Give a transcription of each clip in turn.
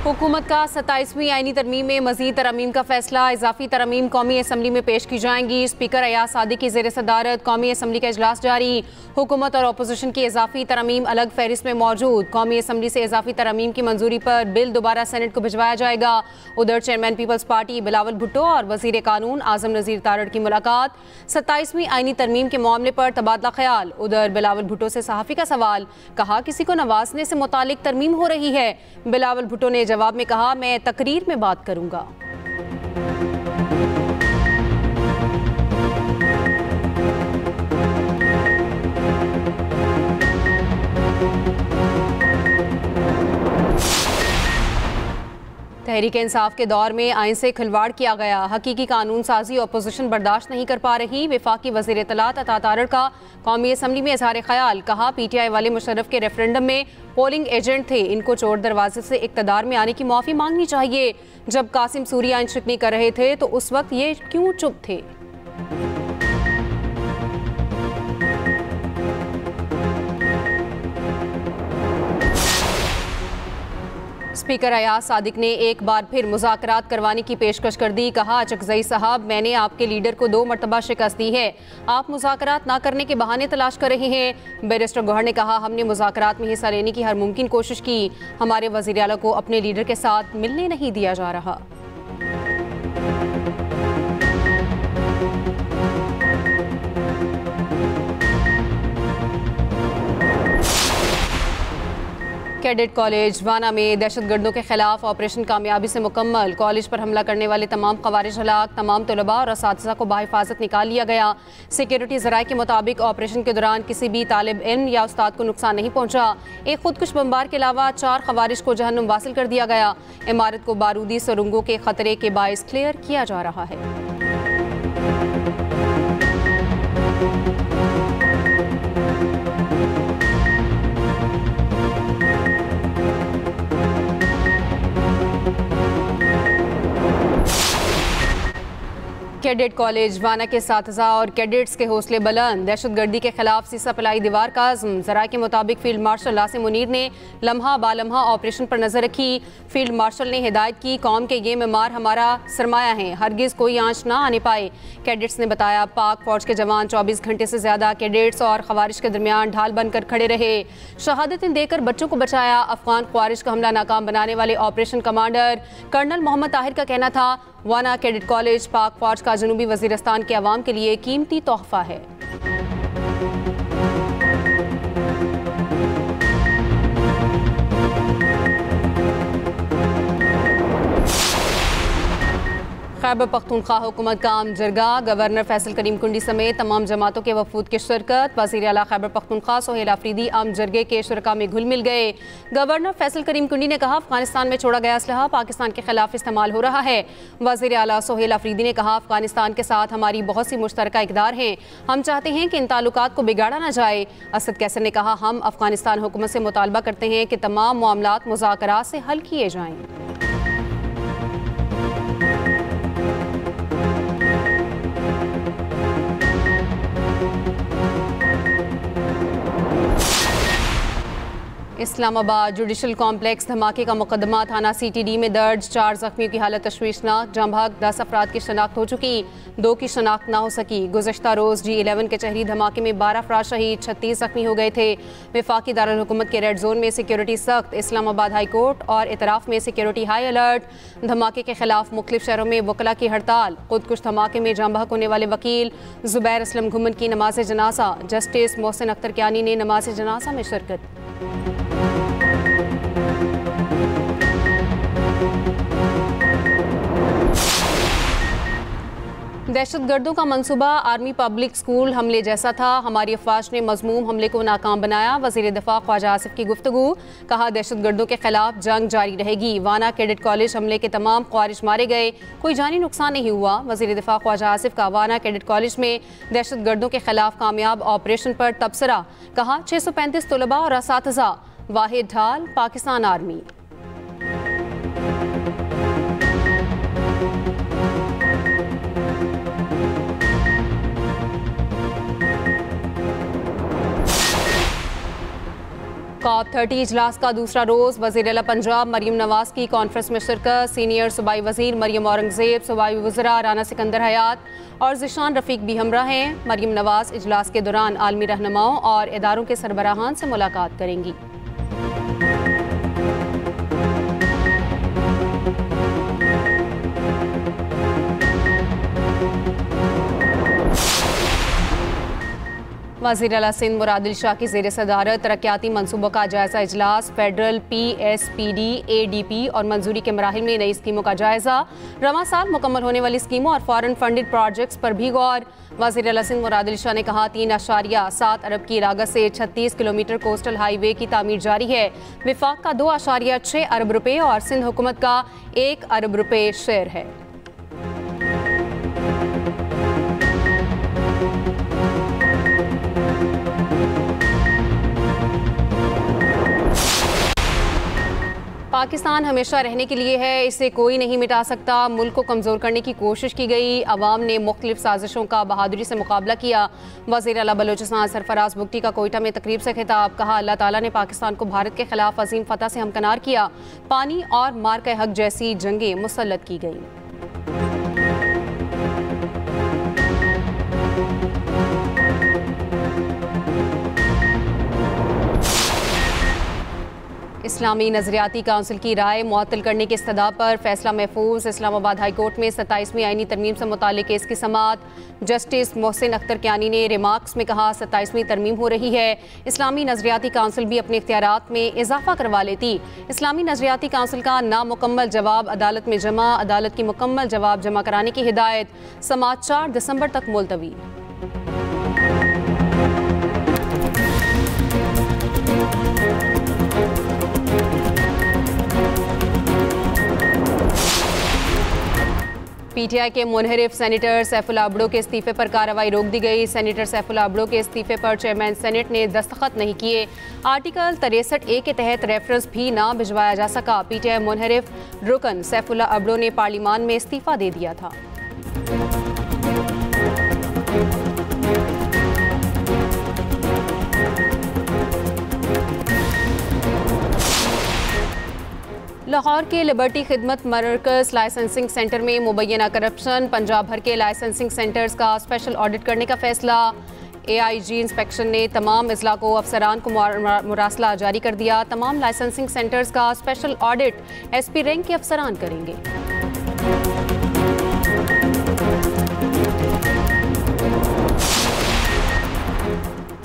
हुकूमत का 27वीं आईनी तरमीम में मजीद तरमीम का फैसला। इजाफी तरमीम कौमी असम्बली में पेश की जाएंगी। स्पीकर अयाज सादिक की ज़ेर सदारत कौमी असम्बली का इजलास जारी। हुकूमत और अपोजिशन की इजाफी तरमीम अलग फहरिस्त में मौजूद। कौमी असम्बली से इजाफी तरमीम की मंजूरी पर बिल दोबारा सेनेट को भिजवाया जाएगा। उधर चेयरमैन पीपल्स पार्टी बिलावल भुट्टो और वजीर कानून आजम नज़ीर तारड़ की मुलाकात। 27वीं आईनी तरमीम के मामले पर तबादला ख्याल। उधर बिलावल भुट्टो से सहाफ़ी का सवाल, कहा किसी को नवाजने से मुतालिक तरमीम हो रही है। बिलावल भुट्टो ने जवाब में कहा, मैं तकरीर में बात करूंगा। तहरीक इंसाफ के दौर में आइन से खिलवाड़ किया गया। हकीकी कानून साजी अपोजिशन बर्दाश्त नहीं कर पा रही। वफाकी वज़ीर इत्तलात अता तारड़ का कौमी असम्बली में इजहार ख्याल, कहा PTI वाले मुशर्रफ के रेफरेंडम में पोलिंग एजेंट थे, इनको चोर दरवाजे से इक़्तिदार में आने की माफ़ी मांगनी चाहिए। जब कासिम सूरी आइन शिकनी कर रहे थे तो उस वक्त ये क्यों चुप थे। स्पीकर अयाज सादिक ने एक बार फिर मुज़ाकरात करवाने की पेशकश कर दी। कहा, चकजई साहब, मैंने आपके लीडर को 2 मरतबा शिकस्त दी है, आप मुज़ाकरात ना करने के बहाने तलाश कर रहे हैं। बैरिस्टर गौहर ने कहा, हमने मुज़ाकरात में हिस्सा लेने की हर मुमकिन कोशिश की, हमारे वज़ीर आला को अपने लीडर के साथ मिलने नहीं दिया जा रहा। कैडेट कॉलेज वाना में दहशतगर्दों के खिलाफ ऑपरेशन कामयाबी से मुकम्मल। कॉलेज पर हमला करने वाले तमाम खवारिज हलाक, तमाम तलबा और असातिज़ा को बाहिफाजत निकाल लिया गया। सिक्योरिटी ज़राए के मुताबिक ऑपरेशन के दौरान किसी भी तालिब इल्म या उस्ताद को नुकसान नहीं पहुंचा। एक खुदकुश बमबार के अलावा 4 खवारिज को जहन्नुम वासिल कर दिया गया। इमारत को बारूदी सुरंगों के खतरे के बायस क्लियर किया जा रहा है। कैडेट कॉलेज वाना के साथीज़ा और कैडेट्स के हौसले बुलंद। दहशतगर्दी के खिलाफ सीसा पलाई दीवार का आज़म। ज़राए के मुताबिक फील्ड मार्शल नासिम मुनीर ने लम्हा बालम्हा ऑपरेशन पर नजर रखी। फील्ड मार्शल ने हिदायत की, कौम के ये मेमार हमारा सरमाया है, हरगिज़ कोई आंच ना आने पाए। कैडेट्स ने बताया, पाक फौज के जवान 24 घंटे से ज़्यादा कैडेट्स और खवारिज के दरमियान ढाल बनकर खड़े रहे, शहादतें देकर बच्चों को बचाया। अफगान खवारिज का हमला नाकाम बनाने वाले operation commander colonel Mohammad Tahir का कहना था, वाना कैडेट कॉलेज पाक फौज का जनूबी वजीरिस्तान के अवाम के लिए कीमती तोहफा है। खैबर पख्तूनख्वा हुकूमत का आम जरगा। गवर्नर फैसल करीम कुंडी समेत तमाम जमातों के वफूद की शिरकत। वज़ीर आला खैबर पख्तूनख्वा सोहेल आफरीदी आम जरगे के शुरका में घुल मिल गए। गवर्नर फैसल करीम कुंडी ने कहा, अफगानिस्तान में छोड़ा गया असलहा पाकिस्तान के खिलाफ इस्तेमाल हो रहा है। वज़ीर आला सोहेल आफरीदी ने कहा, अफगानिस्तान के साथ हमारी बहुत सी मुश्तरका इक़दार हैं, हम चाहते हैं कि इन ताल्लुकात को बिगाड़ा ना जाए। असद कैसर ने कहा, हम अफगानिस्तान हुकूमत से मुतालबा करते हैं कि तमाम मामलात मुज़ाकरात से हल किए जाएँ। इस्लामाबाद जुडिशल कॉम्प्लेक्स धमाके का मुकदमा थाना CTD में दर्ज। 4 जख्मियों की हालत तशवीशनाक। जहाँ भाग 10 अफराद की शनाख्त हो चुकी, 2 की शनाख्त ना हो सकी। गुज़श्ता रोज़ G11 के चहरी धमाके में 12 अफराद शहीद, 36 जख्मी हो गए थे। वफाकी दारुल हुकूमत के रेड जोन में सिक्योरिटी सख्त। इस्लामाबाद हाई कोर्ट और इतराफ़ में सिक्योरिटी हाई अलर्ट। धमाके के खिलाफ मुख्तलिफ शहरों में वकला की हड़ताल। खुदकुश धमाके में जहाँ भाग होने वाले वकील ज़ुबैर असलम घुमन की नमाज जनाजा। जस्टिस मोहसिन अख्तर कियानी ने नमाज जनाजा में शिरकत। दहशतगर्दों का मंसूबा आर्मी पब्लिक स्कूल हमले जैसा था, हमारी अफवाज ने मजमूम हमले को नाकाम बनाया। वज़ीर दिफा ख्वाजा आसिफ की गुफ्तगू, कहा दहशतगर्दों के खिलाफ जंग जारी रहेगी। वाना कैडेट कॉलेज हमले के तमाम ख्वारिज मारे गए, कोई जानी नुकसान नहीं हुआ। वज़ीर दिफा ख्वाजा आसिफ का वाना कैडेट कॉलेज में दहशतगर्दों के खिलाफ कामयाब ऑपरेशन पर तबसरा, कहा 635 तलबा और असातिज़ा वाहिद ढाल पाकिस्तान आर्मी। COP30 इजलास का दूसरा रोज़ वज़ीर आला पंजाब मरीम नवाज की कॉन्फ्रेंस में शिरकत। सीनियर सूबाई वज़ीर मरीम औरंगज़ेब, सूबाई वज़रा राना सिकंदर हयात और ज़िशान रफ़ीक भी हमरा हैं। मरीम नवाज इजलास के दौरान आलमी रहनुमाओं और इदारों के सरबराहान से मुलाकात करेंगी। वज़ीर आला सिंध मुरादिल शाह की ज़ेर सदारत तरक्याती मनसूबों का जायज़ा इजलास। फेडरल PSPD ADP और मंजूरी के मराहिल में नई स्कीमों का जायज़ा। रवां साल मुकम्मल होने वाली स्कीमों और फॉरेन फंडेड प्रोजेक्ट्स पर भी गौर। वज़ीर आला सिंध मुरादिल शाह ने कहा 3.7 अरब की लागत से 36 किलोमीटर कोस्टल हाईवे की तामीर जारी है। विफाक का 2.6 अरब रुपये और सिंध हुकूमत का 1 अरब रुपये शेयर है। पाकिस्तान हमेशा रहने के लिए है, इसे कोई नहीं मिटा सकता। मुल्क को कमज़ोर करने की कोशिश की गई। अवाम ने मुख्तलिफ साजिशों का बहादुरी से मुकाबला किया। वज़ीर आला बलोचिस्तान सरफराज बुगटी का कोयटा में तकरीब से खिताब। कहा अल्लाह ताला ने पाकिस्तान को भारत के खिलाफ अजीम फतह से हमकनार किया। पानी और मार का हक जैसी जंगें मुसल्लत की गई। इस्लामी नजरियाती काउंसिल की राय मुअत्तल करने की इस्तदा पर फैसला महफूज। इस्लामाबाद हाई कोर्ट में 27वीं आईनी तरमीम से मुताल्लिक केस की समाअत। जस्टिस मोहसिन अख्तर कियानी ने रिमार्क्स में कहा 27वीं तरमीम हो रही है, इस्लामी नजरियाती काउंसिल भी अपने इख्तियारात में इजाफा करवा लेती। इस्लामी नजरियाती काउंसिल का नामुकम्मल जवाब अदालत में जमा। अदालत की मुकम्मल जवाब जमा कराने की हिदायत। समाअत 4 दिसंबर तक मुलतवी। PTI के मुनहरिफ सेनेटर सैफुल्लाह अब्दो के इस्तीफे पर कार्रवाई रोक दी गई। सेनेटर सैफुल्लाह अब्दो के इस्तीफे पर चेयरमैन सेनेट ने दस्तखत नहीं किए। आर्टिकल 63A के तहत रेफरेंस भी ना भिजवाया जा सका। PTI मुनहरिफ रुकन सैफुल्लाह अब्दो ने पार्लियामान में इस्तीफा दे दिया था। लाहौर के लिबर्टी खिदमत मरकज़ लाइसेंसिंग सेंटर में मुबैना करप्शन। पंजाब भर के लाइसेंसिंग सेंटर्स का स्पेशल ऑडिट करने का फैसला। AIG इंस्पेक्शन ने तमाम अजला को अफसरान को मुरासला जारी कर दिया। तमाम लाइसेंसिंग सेंटर्स का स्पेशल ऑडिट SP रैंक के अफसरान करेंगे।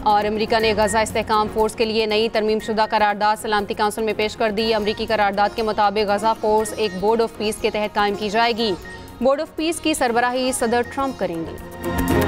और अमेरिका ने गजा इस्तेहकाम फोर्स के लिए नई तरमीम शुदा करारदाद सलामती काउंसिल में पेश कर दी। अमरीकी करारदाद के मुताबिक गजा फोर्स एक बोर्ड ऑफ पीस के तहत कायम की जाएगी। बोर्ड ऑफ पीस की सरबराही सदर ट्रंप करेंगे।